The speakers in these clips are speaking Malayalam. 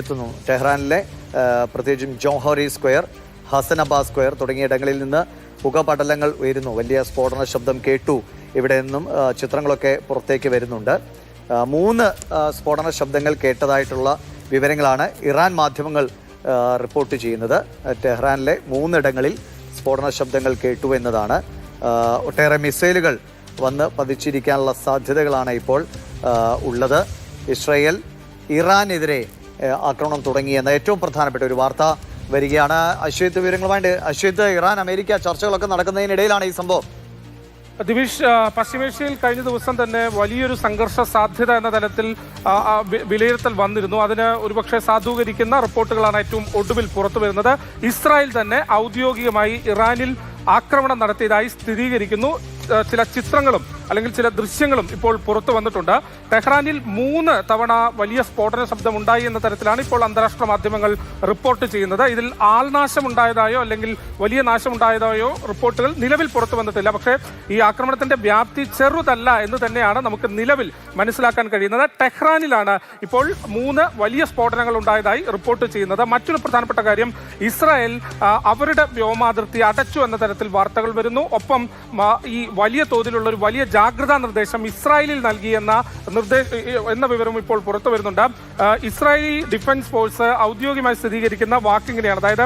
എത്തുന്നു. ടെഹ്റാനിലെ പ്രത്യേകിച്ചും ജോഹറി സ്ക്വയർ, ഹസനബാദ് സ്ക്വയർ തുടങ്ങിയ ഇടങ്ങളിൽ നിന്ന് പുകപടലങ്ങൾ ഉയരുന്നു. വലിയ സ്ഫോടന ശബ്ദം കേട്ടു. ഇവിടെ നിന്നും ചിത്രങ്ങളൊക്കെ പുറത്തേക്ക് വരുന്നുണ്ട്. 3 സ്ഫോടന ശബ്ദങ്ങൾ കേട്ടതായിട്ടുള്ള വിവരങ്ങളാണ് ഇറാൻ മാധ്യമങ്ങൾ റിപ്പോർട്ട് ചെയ്യുന്നത്. ടെഹ്റാനിലെ 3 ഇടങ്ങളിൽ സ്ഫോടന ശബ്ദങ്ങൾ കേട്ടു എന്നതാണ്. ഒട്ടേറെ മിസൈലുകൾ വന്ന് പതിച്ചിരിക്കാനുള്ള സാധ്യതകളാണ് ഇപ്പോൾ ഉള്ളത്. ഇസ്രായേൽ ഇറാനെതിരെ ആക്രമണം തുടങ്ങിയെന്ന ഏറ്റവും പ്രധാനപ്പെട്ട ഒരു വാർത്ത വരികയാണ്. അശ്വത് വിവരങ്ങളുമായിട്ട്. അശ്വത്, ഇറാൻ അമേരിക്ക ചർച്ചകളൊക്കെ നടക്കുന്നതിനിടയിലാണ് ഈ സംഭവം. ദിവിഷ്, പശ്ചിമേഷ്യയിൽ കഴിഞ്ഞ ദിവസം തന്നെ വലിയൊരു സംഘർഷ സാധ്യത എന്ന തലത്തിൽ വിലയിരുത്തൽ വന്നിരുന്നു. അതിന് ഒരുപക്ഷെ സാധൂകരിക്കുന്ന റിപ്പോർട്ടുകളാണ് ഏറ്റവും ഒടുവിൽ പുറത്തു വരുന്നത്. ഇസ്രായേൽ തന്നെ ഔദ്യോഗികമായി ഇറാനിൽ ആക്രമണം നടത്തിയതായി സ്ഥിരീകരിക്കുന്നു. ചില ചിത്രങ്ങളും അല്ലെങ്കിൽ ചില ദൃശ്യങ്ങളും ഇപ്പോൾ പുറത്തു വന്നിട്ടുണ്ട്. ടെഹ്റാനിൽ 3 തവണ വലിയ സ്ഫോടന ശബ്ദം ഉണ്ടായി എന്ന തരത്തിലാണ് ഇപ്പോൾ അന്താരാഷ്ട്ര മാധ്യമങ്ങൾ റിപ്പോർട്ട് ചെയ്യുന്നത്. ഇതിൽ ആൾനാശം ഉണ്ടായതായോ അല്ലെങ്കിൽ വലിയ നാശമുണ്ടായതായോ റിപ്പോർട്ടുകൾ നിലവിൽ പുറത്തു വന്നിട്ടില്ല. പക്ഷേ ഈ ആക്രമണത്തിന്റെ വ്യാപ്തി ചെറുതല്ല എന്ന് തന്നെയാണ് നമുക്ക് നിലവിൽ മനസ്സിലാക്കാൻ കഴിയുന്നത്. ടെഹ്റാനിലാണ് ഇപ്പോൾ 3 വലിയ സ്ഫോടനങ്ങൾ ഉണ്ടായതായി റിപ്പോർട്ട് ചെയ്യുന്നത്. മറ്റൊരു പ്രധാനപ്പെട്ട കാര്യം, ഇസ്രായേൽ അവരുടെ വ്യോമാതിർത്തി അടച്ചു എന്ന തരത്തിൽ വാർത്തകൾ വരുന്നു. ഒപ്പം ഈ വലിയ തോതിലുള്ള ഒരു വലിയ ജാഗ്രതാ നിർദ്ദേശം ഇസ്രായേലിൽ നൽകി എന്ന വിവരം ഇപ്പോൾ പുറത്തു വരുന്നുണ്ട്. ഇസ്രായേലി ഡിഫൻസ് ഫോഴ്സ് ഔദ്യോഗികമായി സ്ഥിരീകരിക്കുന്ന വാക്കിങ്ങനെയാണ്. അതായത്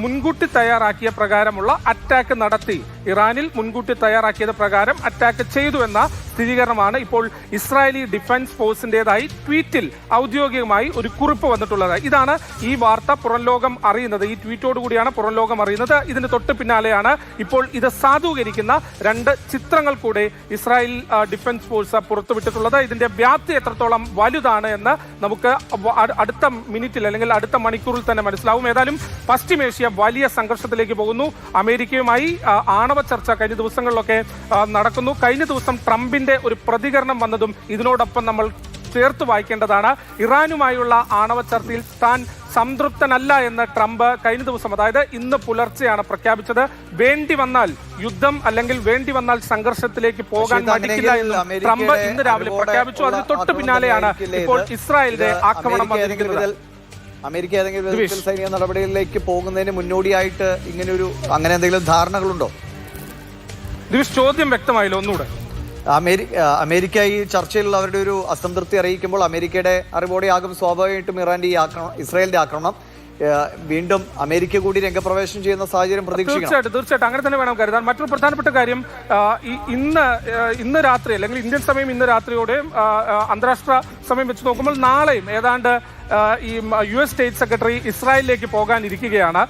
മുൻകൂട്ടി തയ്യാറാക്കിയ പ്രകാരമുള്ള അറ്റാക്ക് നടത്തി, ഇറാനിൽ മുൻകൂട്ടി തയ്യാറാക്കിയത് പ്രകാരം അറ്റാക്ക് ചെയ്തു എന്ന സ്ഥിരീകരണമാണ് ഇപ്പോൾ ഇസ്രായേലി ഡിഫൻസ് ഫോഴ്സിൻ്റെതായി ട്വീറ്റിൽ ഔദ്യോഗികമായി ഒരു കുറിപ്പ് വന്നിട്ടുള്ളത്. ഇതാണ് ഈ വാർത്ത പുറം ലോകം അറിയുന്നത്. ഈ ട്വീറ്റോടുകൂടിയാണ് പുറം ലോകം അറിയുന്നത്. ഇതിന് തൊട്ട് പിന്നാലെയാണ് ഇപ്പോൾ ഇത് സാധൂകരിക്കുന്ന 2 ചിത്രങ്ങൾ കൂടെ ഇസ്രായേൽ ഡിഫൻസ് ഫോഴ്സ് പുറത്തുവിട്ടിട്ടുള്ളത്. ഇതിന്റെ വ്യാപ്തി എത്രത്തോളം വലുതാണ് എന്ന് നമുക്ക് അടുത്ത മിനിറ്റിൽ അല്ലെങ്കിൽ അടുത്ത മണിക്കൂറിൽ തന്നെ മനസ്സിലാവും. ഏതായാലും പശ്ചിമേഷ്യ വലിയ സംഘർഷത്തിലേക്ക് പോകുന്നു. അമേരിക്കയുമായി ആണവ ചർച്ച കഴിഞ്ഞ ദിവസങ്ങളിലൊക്കെ നടക്കുന്നു. കഴിഞ്ഞ ദിവസം ട്രംപിന്റെ ഒരു പ്രതികരണം വന്നതും ഇതിനോടൊപ്പം നമ്മൾ ചേർത്ത് വായിക്കേണ്ടതാണ്. ഇറാനുമായുള്ള ആണവ ചർച്ചയിൽ താൻ സംതൃപ്തനല്ല എന്ന് ട്രംപ് കഴിഞ്ഞ ദിവസം, അതായത് ഇന്ന് പുലർച്ചെയാണ് പ്രഖ്യാപിച്ചത്. വേണ്ടി വന്നാൽ യുദ്ധം അല്ലെങ്കിൽ വേണ്ടി വന്നാൽ സംഘർഷത്തിലേക്ക് പോകാൻ മടിക്കില്ല എന്ന് ട്രംപ് ഇന്ന് രാവിലെ പ്രഖ്യാപിച്ചു. അതിന് തൊട്ട് പിന്നാലെയാണ് ഇപ്പോൾ ഇസ്രായേലിന്റെ ആക്രമണം വന്നിരിക്കുന്നത്. അമേരിക്ക ഏതെങ്കിലും സൈനിക നടപടികളിലേക്ക് പോകുന്നതിന് മുന്നോടിയായിട്ട് അങ്ങനെ എന്തെങ്കിലും ധാരണകളുണ്ടോ? ചോദ്യം വ്യക്തമായില്ല, ഒന്നുകൂടെ. അമേരിക്ക ഈ ചർച്ചയിൽ അവരുടെ ഒരു അസംതൃപ്തി അറിയിക്കുമ്പോൾ അമേരിക്കയുടെ അറിവോടെയാകും സ്വാഭാവികമായിട്ടും ഇസ്രായേലിന്റെ ആക്രമണം. വീണ്ടും അമേരിക്ക കൂടി രംഗപ്രവേശനം ചെയ്യുന്ന സാഹചര്യം പ്രതീക്ഷിക്കണം. തീർച്ചയായിട്ടും അങ്ങനെ തന്നെ വേണം കരുതാൻ. മറ്റൊരു പ്രധാനപ്പെട്ട കാര്യം, ഇന്ന് രാത്രി അല്ലെങ്കിൽ ഇന്ത്യൻ സമയം ഇന്ന് രാത്രിയോടെ അന്താരാഷ്ട്ര സമയം വെച്ച് നോക്കുമ്പോൾ നാളെയും ഏതാണ്ട് ഈ US സ്റ്റേറ്റ് സെക്രട്ടറി ഇസ്രായേലിലേക്ക് പോകാനിരിക്കുകയാണ്.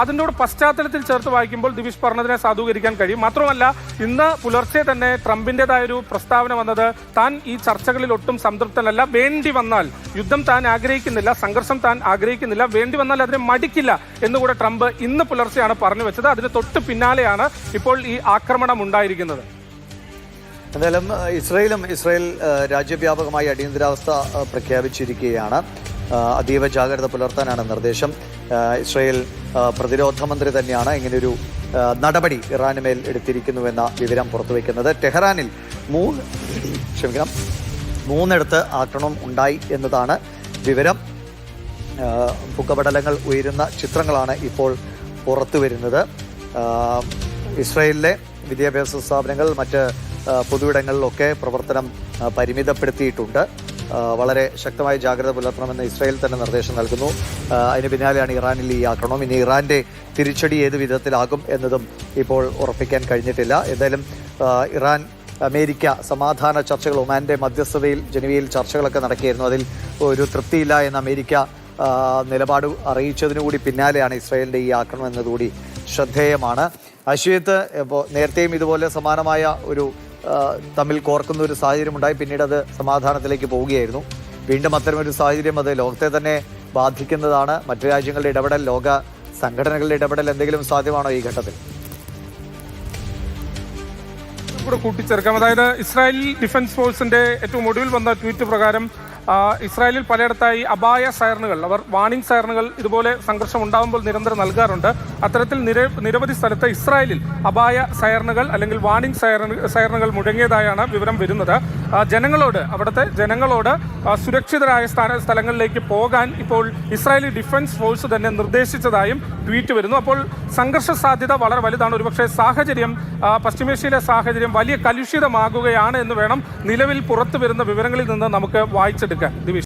അതിനോട് പശ്ചാത്തലത്തിൽ ചേർത്ത് വായിക്കുമ്പോൾ ദിവിഷ് പറഞ്ഞതിനെ സാധൂകരിക്കാൻ കഴിയും. മാത്രമല്ല, ഇന്ന് പുലർച്ചെ തന്നെ ട്രംപിൻ്റെതായൊരു പ്രസ്താവന വന്നത്, താൻ ഈ ചർച്ചകളിൽ ഒട്ടും സംതൃപ്തനല്ല, വേണ്ടി വന്നാൽ യുദ്ധം താൻ ആഗ്രഹിക്കുന്നില്ല, സംഘർഷം താൻ ആഗ്രഹിക്കുന്നില്ല, വേണ്ടി വന്നാൽ അതിനെ മടിക്കില്ല എന്നുകൂടെ ട്രംപ് ഇന്ന് പുലർച്ചെയാണ് പറഞ്ഞു വെച്ചത്. അതിന് തൊട്ട് പിന്നാലെയാണ് ഇപ്പോൾ ഈ ആക്രമണം ഉണ്ടായിരിക്കുന്നത്. എന്തായാലും ഇസ്രായേൽ രാജ്യവ്യാപകമായി അടിയന്തരാവസ്ഥ പ്രഖ്യാപിച്ചിരിക്കുകയാണ്. അതീവ ജാഗ്രത പുലർത്താനാണ് നിർദ്ദേശം. ഇസ്രായേൽ പ്രതിരോധ മന്ത്രി തന്നെയാണ് ഇങ്ങനെയൊരു നടപടി ഇറാന് മേൽ എടുത്തിരിക്കുന്നുവെന്ന വിവരം പുറത്തുവയ്ക്കുന്നത്. ടെഹ്റാനിൽ 3 ആക്രമണം ഉണ്ടായി എന്നതാണ് വിവരം. പുകപടലങ്ങൾ ഉയരുന്ന ചിത്രങ്ങളാണ് ഇപ്പോൾ പുറത്തു വരുന്നത്. ഇസ്രായേലിലെ വിദ്യാഭ്യാസ സ്ഥാപനങ്ങൾ, മറ്റ് പൊതുവിടങ്ങളിലൊക്കെ പ്രവർത്തനം പരിമിതപ്പെടുത്തിയിട്ടുണ്ട്. വളരെ ശക്തമായ ജാഗ്രത പുലർത്തണമെന്ന് ഇസ്രായേൽ തന്നെ നിർദ്ദേശം നൽകുന്നു. അതിന് പിന്നാലെയാണ് ഇറാനിൽ ഈ ആക്രമണം. ഇനി ഇറാന്റെ തിരിച്ചടി ഏത് വിധത്തിലാകും എന്നതും ഇപ്പോൾ ഉറപ്പിക്കാൻ കഴിഞ്ഞിട്ടില്ല. എന്തായാലും ഇറാൻ അമേരിക്ക സമാധാന ചർച്ചകൾ, ഒമാന്റെ മധ്യസ്ഥതയിൽ ജനീവയിൽ ചർച്ചകളൊക്കെ നടക്കുകയായിരുന്നു. അതിൽ ഒരു തൃപ്തിയില്ല എന്ന് അമേരിക്ക നിലപാട് അറിയിച്ചതിനുകൂടി പിന്നാലെയാണ് ഇസ്രായേലിന്റെ ഈ ആക്രമണം എന്നതുകൂടി ശ്രദ്ധേയമാണ്. അശ്വത്, ഇപ്പോൾ നേരത്തെയും ഇതുപോലെ സമാനമായ ഒരു തമ്മിൽ കോർക്കുന്ന ഒരു സാഹചര്യം ഉണ്ടായി, പിന്നീട് അത് സമാധാനത്തിലേക്ക് പോവുകയായിരുന്നു. വീണ്ടും അത്തരമൊരു സാഹചര്യം അത് ലോകത്തെ തന്നെ ബാധിക്കുന്നതാണ്. മറ്റു രാജ്യങ്ങളുടെ ഇടപെടൽ, ലോക സംഘടനകളുടെ ഇടപെടൽ എന്തെങ്കിലും സാധ്യമാണോ ഈ ഘട്ടത്തിൽ? കൂട്ടിച്ചേർക്കാം. അതായത് ഇസ്രായേൽ ഡിഫൻസ് ഫോഴ്സിന്റെ ഏറ്റവും ഒടുവിൽ വന്ന ട്വീറ്റ് പ്രകാരം ഇസ്രായേലിൽ പലയിടത്തായി അപായ സൈറനുകൾ, അവർ വാണിംഗ് സൈറനുകൾ ഇതുപോലെ സംഘർഷം ഉണ്ടാകുമ്പോൾ നിരന്തരം നൽകാറുണ്ട്. അത്തരത്തിൽ നിരവധി സ്ഥലത്ത് ഇസ്രായേലിൽ അപായ സൈറനുകൾ അല്ലെങ്കിൽ വാണിംഗ് സൈറനുകൾ മുഴങ്ങിയതായാണ് വിവരം വരുന്നത്. അവിടുത്തെ ജനങ്ങളോട് സുരക്ഷിതരായ സ്ഥലങ്ങളിലേക്ക് പോകാൻ ഇപ്പോൾ ഇസ്രായേലി ഡിഫൻസ് ഫോഴ്സ് തന്നെ നിർദ്ദേശിച്ചതായും ട്വീറ്റ് വരുന്നു. അപ്പോൾ സംഘർഷ സാധ്യത വളരെ വലുതാണ്. ഒരുപക്ഷെ പശ്ചിമേഷ്യയിലെ സാഹചര്യം വലിയ കലുഷിതമാകുകയാണ് എന്ന് വേണം നിലവിൽ പുറത്തു വരുന്ന വിവരങ്ങളിൽ നിന്ന് നമുക്ക് വായിച്ചെടുക്കാൻ. ദിവിഷ്.